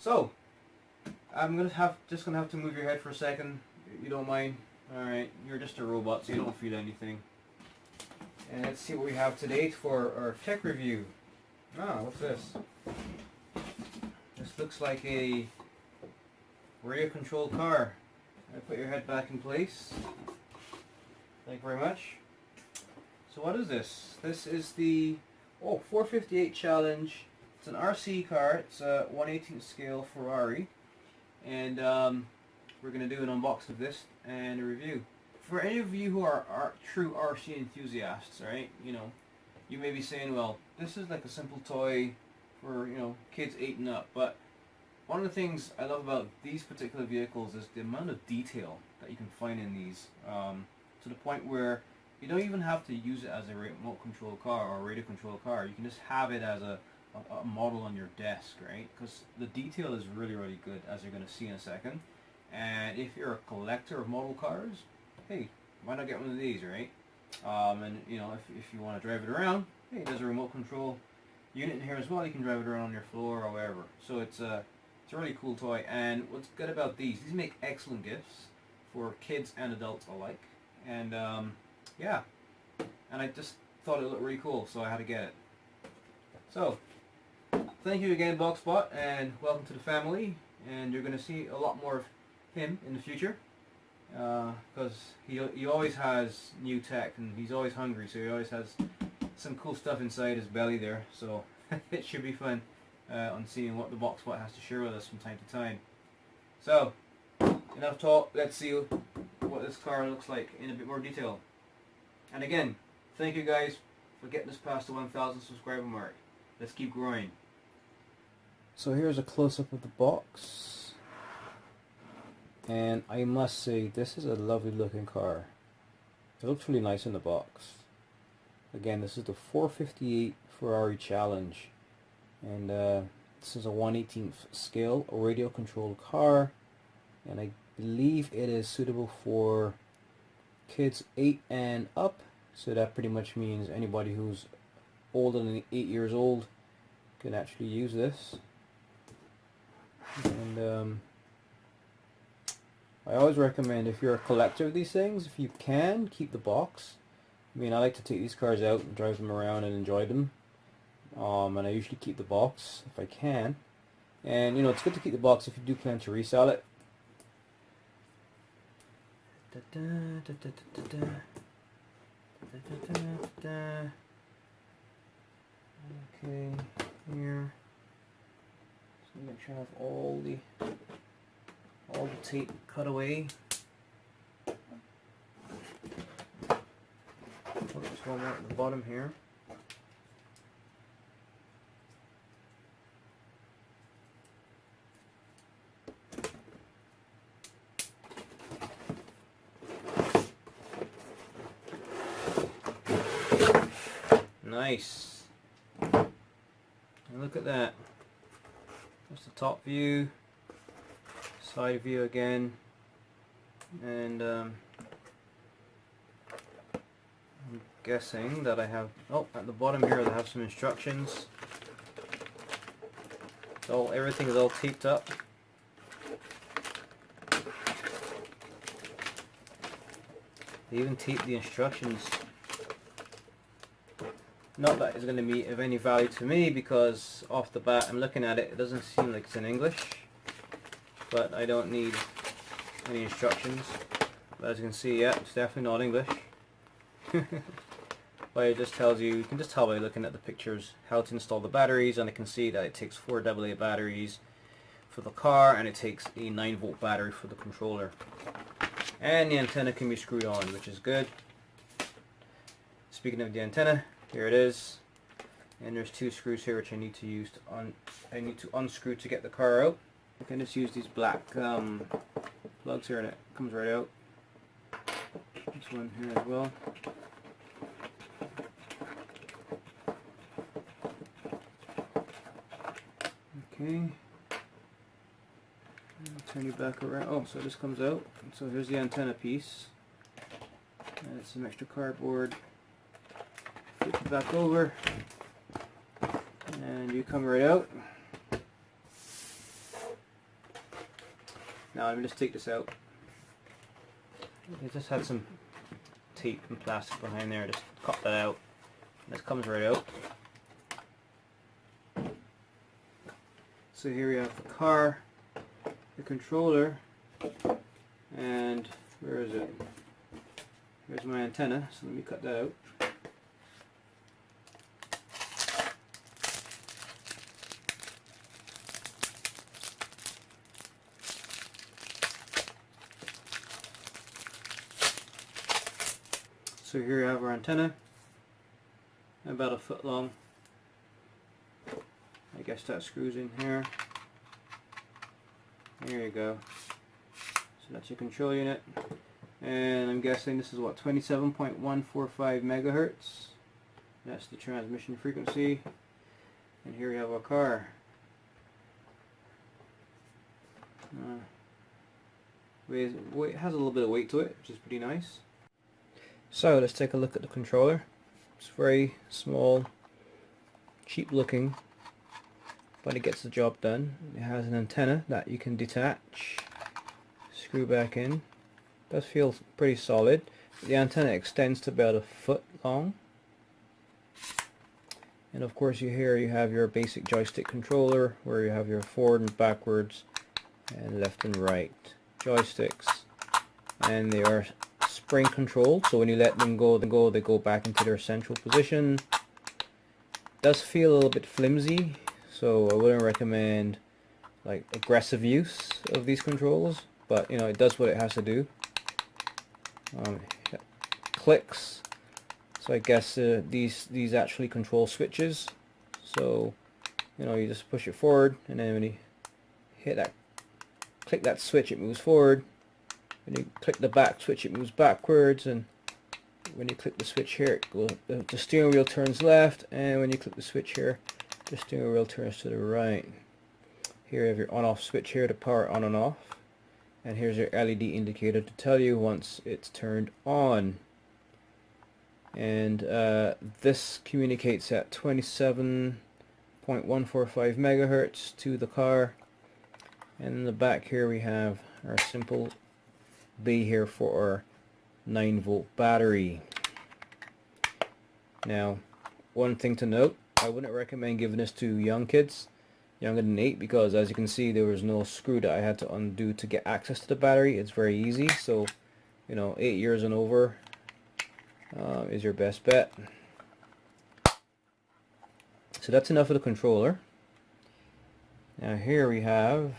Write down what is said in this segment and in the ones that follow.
So, I'm just gonna have to move your head for a second. You don't mind? Alright, you're just a robot, so you don't feel anything. And let's see what we have today for our tech review. What's this? This looks like a radio controlled car. Put your head back in place. Thank you very much. So what is this? This is the 458 Challenge. It's an RC car. It's a 1/18 scale Ferrari. And we're going to do an unboxing of this and a review. For any of you who are true RC enthusiasts, right, you may be saying, well, this is like a simple toy for, kids 8 and up. But one of the things I love about these particular vehicles is the amount of detail that you can find in these, to the point where you don't even have to use it as a remote control car or a radio control car. You can just have it as a model on your desk, right? Because the detail is really, really good, as you're going to see in a second. And if you're a collector of model cars, hey, why not get one of these, right? And if you want to drive it around, hey, there's a remote control unit in here as well. You can drive it around on your floor or wherever. So it's a really cool toy. And what's good about these make excellent gifts for kids and adults alike. And yeah, and I just thought it looked really cool, so I had to get it. So thank you again, BoxBot, and welcome to the family. And you're going to see a lot more of him in the future, because he always has new tech, and he's always hungry, so he always has some cool stuff inside his belly there. So it should be fun on seeing what the BoxBot has to share with us from time to time. So enough talk. Let's see what this car looks like in a bit more detail. And again, thank you guys for getting us past the 1,000 subscriber mark. Let's keep growing. So here's a close-up of the box, and I must say this is a lovely looking car. It looks really nice in the box. Again, this is the 458 Ferrari Challenge, and this is a 1/18 scale radio controlled car, and I believe it is suitable for kids 8 and up. So that pretty much means anybody who's older than 8 years old can actually use this. And I always recommend, if you're a collector of these things, if you can, keep the box. I mean, I like to take these cars out and drive them around and enjoy them, and I usually keep the box if I can. And it's good to keep the box if you do plan to resell it. Okay, here. So make sure I have all the tape cut away. There's one more at the bottom here. Nice. And look at that. That's the top view, side view again, and I'm guessing that I have, at the bottom here I have some instructions. So everything is all taped up. They even taped the instructions. Not that it's going to be of any value to me, because off the bat I'm looking at it, it doesn't seem like it's in English, but I don't need any instructions. But as you can see, yeah, it's definitely not English. But it just tells you can just tell by looking at the pictures how to install the batteries, and I can see that it takes 4 AA batteries for the car, and it takes a 9-volt battery for the controller. And the antenna can be screwed on, which is good. Speaking of the antenna, here it is, and there's 2 screws here which I need to unscrew to get the car out. I can just use these black plugs here, and it comes right out. This one here as well. Okay. Turn you back around. Oh, so this comes out. So here's the antenna piece. And it's some extra cardboard. Flip it back over, and you come right out. Now let me just take this out. I just had some tape and plastic behind there. Just cut that out. This comes right out. So here we have the car, the controller, and where is it? Here's my antenna, so let me cut that out. So here you have our antenna, about a foot long. I guess that screws in here. There you go. So that's your control unit. And I'm guessing this is what, 27.145 megahertz. That's the transmission frequency. And here we have our car. It has a little bit of weight to it, which is pretty nice. So let's take a look at the controller. It's very small, cheap looking, but it gets the job done. It has an antenna that you can detach, screw back in. Does feel pretty solid. The antenna extends to about a foot long. And of course here you have your basic joystick controller where you have your forward and backwards and left and right joysticks. And they are spring controlled, so when you let them go, they go back into their central position. Does feel a little bit flimsy, so I wouldn't recommend like aggressive use of these controls, but you know, it does what it has to do. Clicks, so I guess these actually control switches, so you know, you just push it forward, and then when you hit that, click that switch, it moves forward. When you click the back switch, it moves backwards, and when you click the switch here, the steering wheel turns left, and when you click the switch here, the steering wheel turns to the right. Here you have your on-off switch here to power on and off, and here's your LED indicator to tell you once it's turned on. And this communicates at 27.145 megahertz to the car. And in the back here we have our simple bay here for our 9-volt battery. Now, one thing to note, I wouldn't recommend giving this to young kids, younger than 8, because as you can see, there was no screw that I had to undo to get access to the battery. It's very easy, so you know, 8 years and over is your best bet. So that's enough of the controller. Now here we have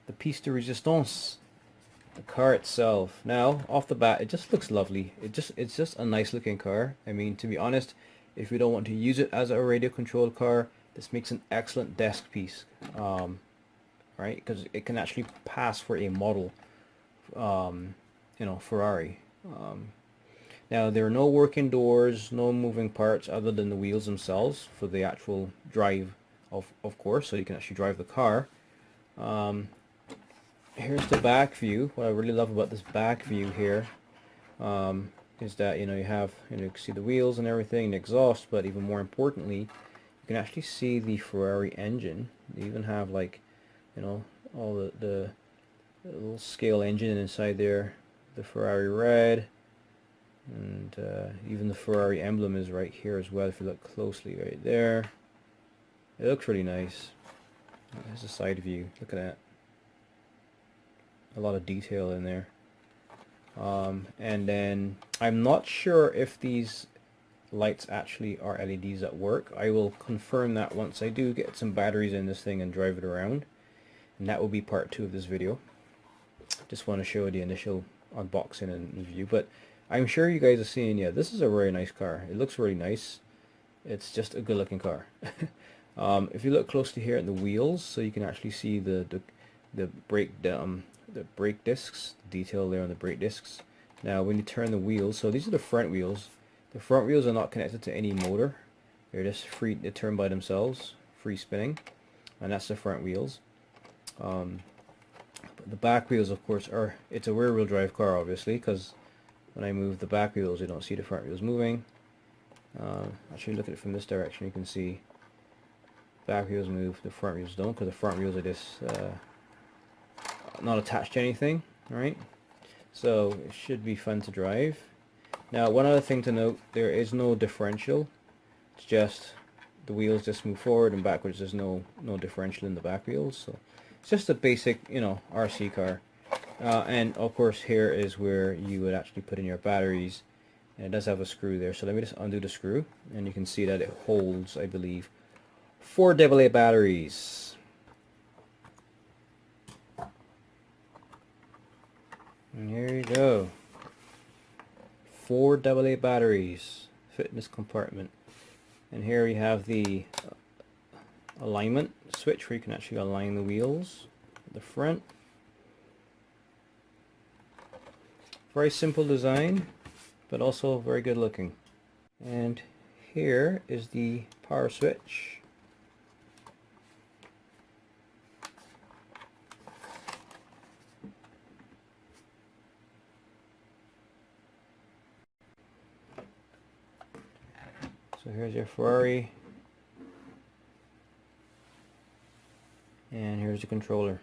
the piece de resistance, the car itself. Now off the bat, it just looks lovely. It's just a nice looking car. I mean, to be honest, if you don't want to use it as a radio controlled car, this makes an excellent desk piece, right? Because it can actually pass for a model, you know, Ferrari. Now there are no working doors, no moving parts other than the wheels themselves for the actual drive, of course, so you can actually drive the car. Here's the back view. What I really love about this back view here is that, you know, you have, you know, you can see the wheels and everything, and the exhaust, but even more importantly, you can actually see the Ferrari engine. They even have, like, you know, all the little scale engine inside there, the Ferrari red, and even the Ferrari emblem is right here as well if you look closely right there. It looks really nice. There's a side view. Look at that. A lot of detail in there. And then I'm not sure if these lights actually are LEDs at work. I will confirm that once I do get some batteries in this thing and drive it around, and that will be part 2 of this video. Just want to show the initial unboxing and review, but I'm sure you guys are seeing, yeah, this is a very nice car. It looks really nice. It's just a good looking car. If you look closely here at the wheels, so you can actually see the brake discs, the detail there on the brake discs. Now when you turn the wheels, so these are the front wheels. The front wheels are not connected to any motor. They're just free, they turn by themselves, free spinning, and that's the front wheels. But the back wheels, of course, it's a rear wheel drive car, obviously, because when I move the back wheels, you don't see the front wheels moving. Actually, look at it from this direction, you can see back wheels move, the front wheels don't, because the front wheels are just not attached to anything. Alright, so it should be fun to drive. Now one other thing to note, there is no differential. It's just the wheels just move forward and backwards. There's no differential in the back wheels, so it's just a basic, you know, RC car. And of course here is where you would actually put in your batteries, and it does have a screw there. So let me just undo the screw, and you can see that it holds, I believe, 4 AA batteries. And here you go, 4 AA batteries fit in this compartment. And here we have the alignment switch where you can actually align the wheels at the front. Very simple design, but also very good looking. And here is the power switch. So here's your Ferrari, and here's the controller.